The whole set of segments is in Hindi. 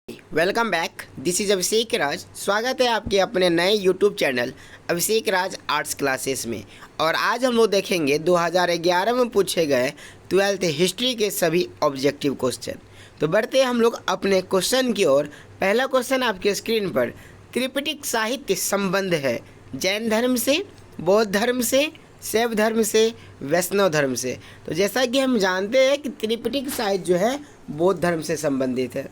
Welcome back. दिस इज़ अभिषेक राज। स्वागत है आपके अपने नए यूट्यूब चैनल अभिषेक राज आर्ट्स क्लासेस में। और आज हम लोग देखेंगे 2011 में पूछे गए 12th हिस्ट्री के सभी ऑब्जेक्टिव क्वेश्चन। तो बढ़ते हम लोग अपने क्वेश्चन की ओर। पहला क्वेश्चन आपके स्क्रीन पर, त्रिपिटक साहित्य संबंध है जैन धर्म से, बौद्ध धर्म से, शैव धर्म से, वैष्णव धर्म से। तो जैसा कि हम जानते हैं कि त्रिपिटक साहित्य जो है बौद्ध धर्म से संबंधित है।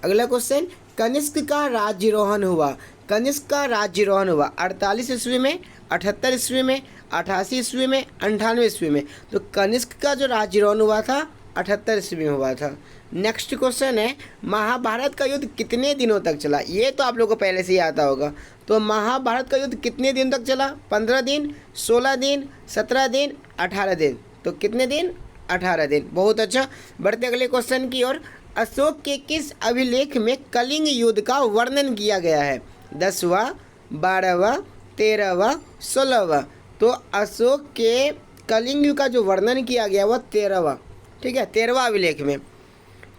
अगला क्वेश्चन, कनिष्क का राज्यारोहण हुआ। कनिष्क का राज्यारोहण हुआ 48 ईस्वी में, 78 ईस्वी में, 88 ईस्वी में, 98 ईस्वी में। तो कनिष्क का जो राज्यारोहण हुआ था 78 ईस्वी में हुआ था। नेक्स्ट क्वेश्चन है, महाभारत का युद्ध कितने दिनों तक चला। ये तो आप लोगों को पहले से ही आता होगा। तो महाभारत का युद्ध कितने दिन तक चला? 15 दिन, 16 दिन, 17 दिन, 18 दिन। तो कितने दिन? 18 दिन। बहुत अच्छा। बढ़ते अगले क्वेश्चन की ओर। अशोक के किस अभिलेख में कलिंग युद्ध का वर्णन किया गया है? 10वां, 12वां, 13वां, 16वां। तो अशोक के कलिंग युद्ध का जो वर्णन किया गया वह 13वां, ठीक है, 13वां अभिलेख में।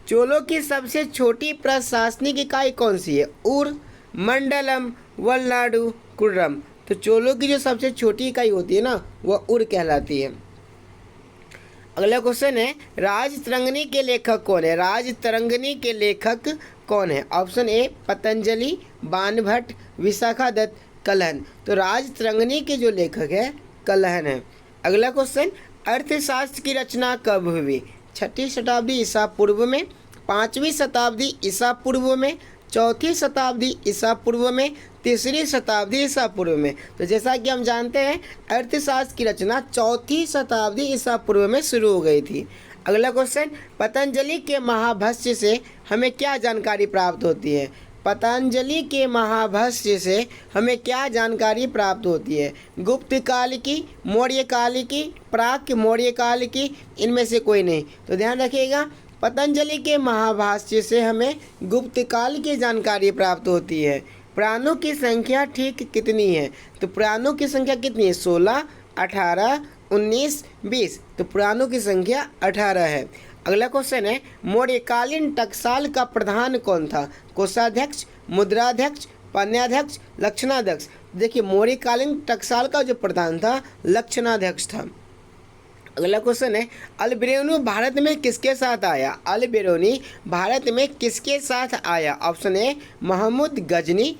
चोलों की सबसे छोटी प्रशासनिक इकाई कौन सी है? उर, मंडलम, वलनाडु, कुर्रम। तो चोलों की जो सबसे छोटी इकाई होती है ना वह उर कहलाती है। अगला क्वेश्चन है, राजतरंगिणी के लेखक कौन है? राजतरंगिणी के लेखक कौन है? Option A Patanjali, Banabhatta, Vishakhadatta, Kalhana. तो राजतरंगिणी के जो लेखक है कलहन है। अगला क्वेश्चन, अर्थशास्त्र की रचना कब हुई? 6वीं शताब्दी ईसा पूर्व में, 5वीं शताब्दी ईसा पूर्व में, 4वीं शताब्दी ईसा पूर्व में, 3री शताब्दी ईसा पूर्व में। तो जैसा कि हम जानते हैं अर्थशास्त्र की रचना 4वीं शताब्दी ईसा पूर्व में शुरू हो गई थी। अगला क्वेश्चन, पतंजलि के महाभाष्य से हमें क्या जानकारी प्राप्त होती है? पतंजलि के महाभाष्य से हमें क्या जानकारी प्राप्त होती है? गुप्त काल की, मौर्य काल की, प्राक मौर्य काल की, इनमें से कोई नहीं। तो ध्यान रखिएगा, पतंजलि के महाभाष्य से हमें गुप्त काल की जानकारी प्राप्त होती है। प्राणों की संख्या ठीक कितनी है? तो प्राणों की संख्या कितनी है? 16, 18, 19, 20। तो प्राणों की संख्या 18 है। अगला क्वेश्चन है, मौर्यकालीन टकसाल का प्रधान कौन था? कोषाध्यक्ष, मुद्राध्यक्ष, पन्याध्यक्ष, लक्षणाध्यक्ष। देखिए मौर्यकालीन टकसाल का जो प्रधान था लक्षणाध्यक्ष था। अगला क्वेश्चन है, अल बेरूनी भारत में किसके साथ आया? अल बेरूनी भारत में किसके साथ आया? ऑप्शन ए महमूद गजनी,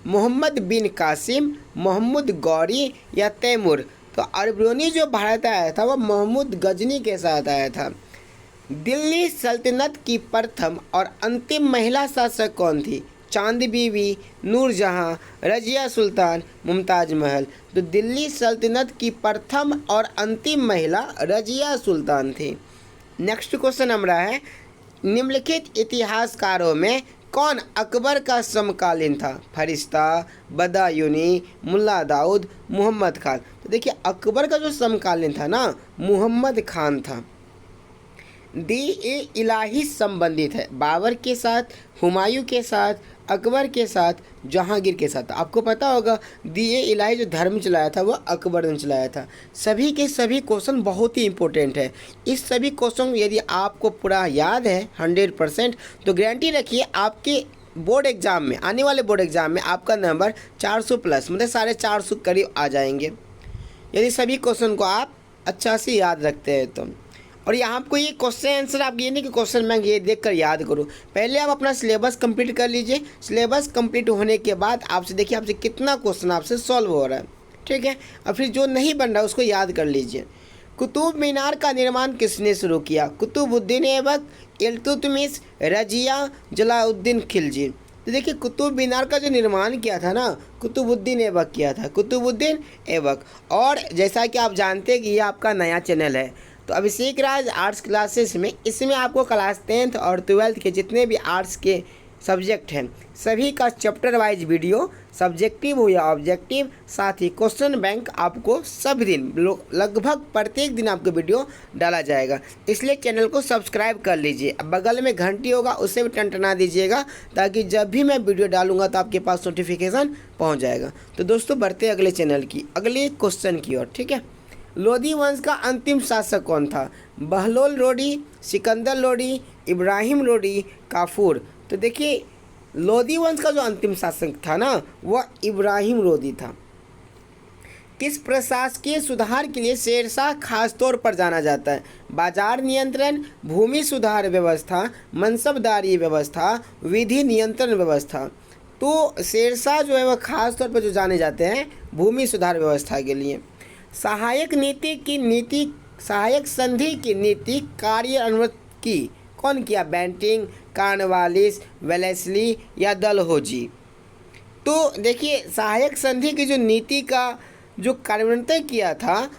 मोहम्मद बिन कासिम, मोहम्मद गौरी या तैमूर। तो अल बेरूनी जो भारत आया था वह महमूद गजनी के साथ आया था। दिल्ली सल्तनत की प्रथम और अंतिम महिला शासक कौन थी? चांद बीवी, नूरजहां, रजिया सुल्तान, मुमताज महल। तो दिल्ली सल्तनत की प्रथम और अंतिम महिला रजिया सुल्तान थी। नेक्स्ट क्वेश्चन हमारा है, निम्नलिखित इतिहासकारों में कौन अकबर का समकालीन था? फरिश्ता, बदायूनी, मुल्ला दाऊद, मोहम्मद खान। तो देखिए अकबर का जो समकालीन था ना मोहम्मद खान था। दी इलाही संबंधित है बाबर के साथ, हुमायूं के साथ, अकबर के साथ, जहांगीर के साथ। आपको पता होगा दी इलाही जो धर्म चलाया था वह अकबर ने चलाया था। सभी के सभी क्वेश्चन बहुत ही इंपॉर्टेंट है। इस सभी क्वेश्चन यदि आपको पूरा याद है 100% तो गारंटी रखिए आपके बोर्ड एग्जाम में, आने वाले बोर्ड एग्जाम में आपका नंबर 400 प्लस मतलब 450 करीब आ जाएंगे यदि सभी क्वेश्चन को आप अच्छा से याद रखते हैं तो। और यहाँ आपको ये क्वेश्चन आंसर आप ये नहीं कि क्वेश्चन बैंक ये देखकर याद करो, पहले आप अपना सिलेबस कंप्लीट कर लीजिए। सिलेबस कंप्लीट होने के बाद आपसे देखिए आपसे कितना क्वेश्चन आपसे सॉल्व हो रहा है, ठीक है। और फिर जो नहीं बन रहा उसको याद कर लीजिए। कुतुब मीनार का निर्माण किसने शुरू किया? कुतुबुद्दीन ऐबक, इल्तुतमिश, रजिया, जलालुद्दीन खिलजी। तो देखिए कुतुब मीनार का जो निर्माण किया था ना कुतुबुद्दीन ऐबक किया था, कुतुबुद्दीन ऐबक। और जैसा कि आप जानते हैं कि ये आपका नया चैनल है तो अभिषेक राज आर्ट्स क्लासेस में, इसमें आपको क्लास 10th और 12th के जितने भी आर्ट्स के सब्जेक्ट हैं सभी का चैप्टर वाइज वीडियो, सब्जेक्टिव हो या ऑब्जेक्टिव, साथ ही क्वेश्चन बैंक आपको सब दिन लगभग प्रत्येक दिन आपको वीडियो डाला जाएगा। इसलिए चैनल को सब्सक्राइब कर लीजिए। बगल में घंटी होगा उससे भी टंटना दीजिएगा ताकि जब भी मैं वीडियो डालूंगा तो आपके पास नोटिफिकेशन पहुँच जाएगा। तो दोस्तों बढ़ते अगले चैनल की अगले क्वेश्चन की ओर, ठीक है। लोदी वंश का अंतिम शासक कौन था? बहलोल लोदी, सिकंदर लोदी, इब्राहिम लोदी, काफूर। तो देखिए लोदी वंश का जो अंतिम शासक था ना वह इब्राहिम लोदी था। किस प्रशासकीय सुधार के लिए शेरशाह खासतौर पर जाना जाता है? बाजार नियंत्रण, भूमि सुधार व्यवस्था, मनसबदारी व्यवस्था, विधि नियंत्रण व्यवस्था। तो शेरशाह जो है वह खास तौर पर जो जाने जाते हैं भूमि सुधार व्यवस्था के लिए। सहायक संधि की नीति कार्यान्वित की कौन किया? बेंटिंग, कॉर्नवालिस, वेलेस्ली या डलहौजी। तो देखिए सहायक संधि की जो नीति का जो कार्यान्वयन किया था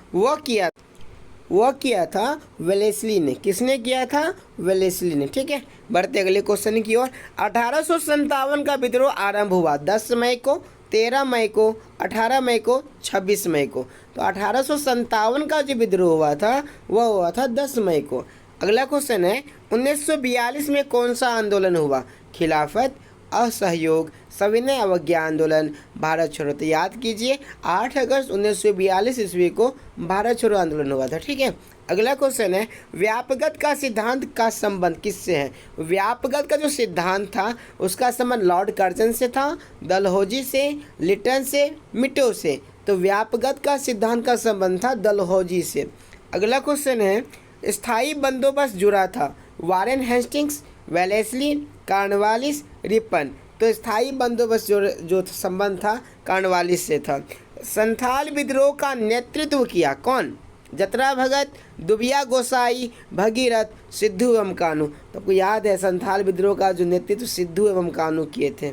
वह किया था वेलेस्ली ने। किसने किया था? वेलेस्ली ने। ठीक है, बढ़ते अगले क्वेश्चन की ओर। 1857 का विद्रोह आरंभ हुआ 10 मई को, 13 मई को, 18 मई को, 26 मई को। तो 1857 का जो विद्रोह हुआ था वह हुआ था 10 मई को। अगला क्वेश्चन है 1942 में कौन सा आंदोलन हुआ? खिलाफत, असहयोग, सविनय अवज्ञा आंदोलन, भारत छोड़ो। तो याद कीजिए 8 अगस्त 1942 ईस्वी को भारत छोड़ो आंदोलन हुआ था। ठीक है, अगला क्वेश्चन है व्यापगत का सिद्धांत का संबंध किससे है? व्यापगत का जो सिद्धांत था उसका संबंध लॉर्ड कर्जन से था, डलहौजी से, लिटन से, मिटो से। तो व्यापगत का सिद्धांत का संबंध था डलहौजी से। अगला क्वेश्चन है स्थायी बंदोबस्त जुड़ा था Warren Hastings, Wellesley, Cornwallis, Ripon. तो स्थायी बंदोबस्त जो संबंध था कॉर्नवालिस से था। संथाल विद्रोह का नेतृत्व किया कौन? जतरा भगत, दुबिया गोसाई, भगीरथ, सिद्धू एवं कानू। तो आपको याद है संथाल विद्रोह का जो नेतृत्व सिद्धू एवं कानू किए थे।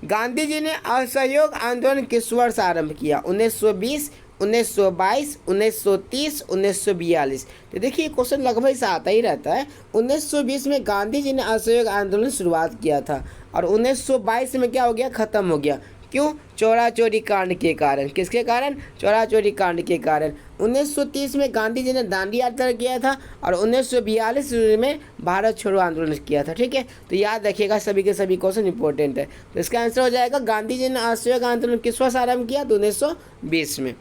गांधी जी ने असहयोग आंदोलन किस वर्ष आरंभ किया? 1920, 1922, 1930, 1942। तो देखिए क्वेश्चन लगभग से आता ही रहता है। 1920 में गांधी जी ने असहयोग आंदोलन शुरुआत किया था और 1922 में क्या हो गया? ख़त्म हो गया। क्यों? चोरा चोरी कांड के कारण। किसके कारण? चोरा चोरी कांड के कारण। 1930 में गांधी जी ने दांडी यात्रा किया था और 1942 में भारत छोड़ो आंदोलन किया था। ठीक है, तो याद रखिएगा सभी के सभी क्वेश्चन इंपॉर्टेंट है। तो इसका आंसर हो जाएगा गांधी जी ने असहयोग आंदोलन किस वर्ष आरंभ किया? तो 1920 में।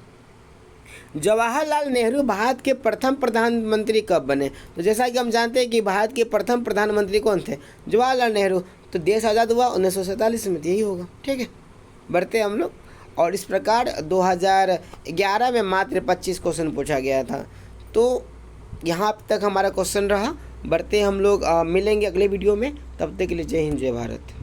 जवाहरलाल नेहरू भारत के प्रथम प्रधानमंत्री कब बने? तो जैसा कि हम जानते हैं कि भारत के प्रथम प्रधानमंत्री कौन थे? जवाहरलाल नेहरू। तो देश आज़ाद हुआ 1947 में, यही होगा। ठीक है, बढ़ते हम लोग। और इस प्रकार 2011 में मात्र 25 क्वेश्चन पूछा गया था। तो यहाँ तक हमारा क्वेश्चन रहा। बढ़ते हम लोग मिलेंगे अगले वीडियो में। तब तक के लिए जय हिंद, जय भारत।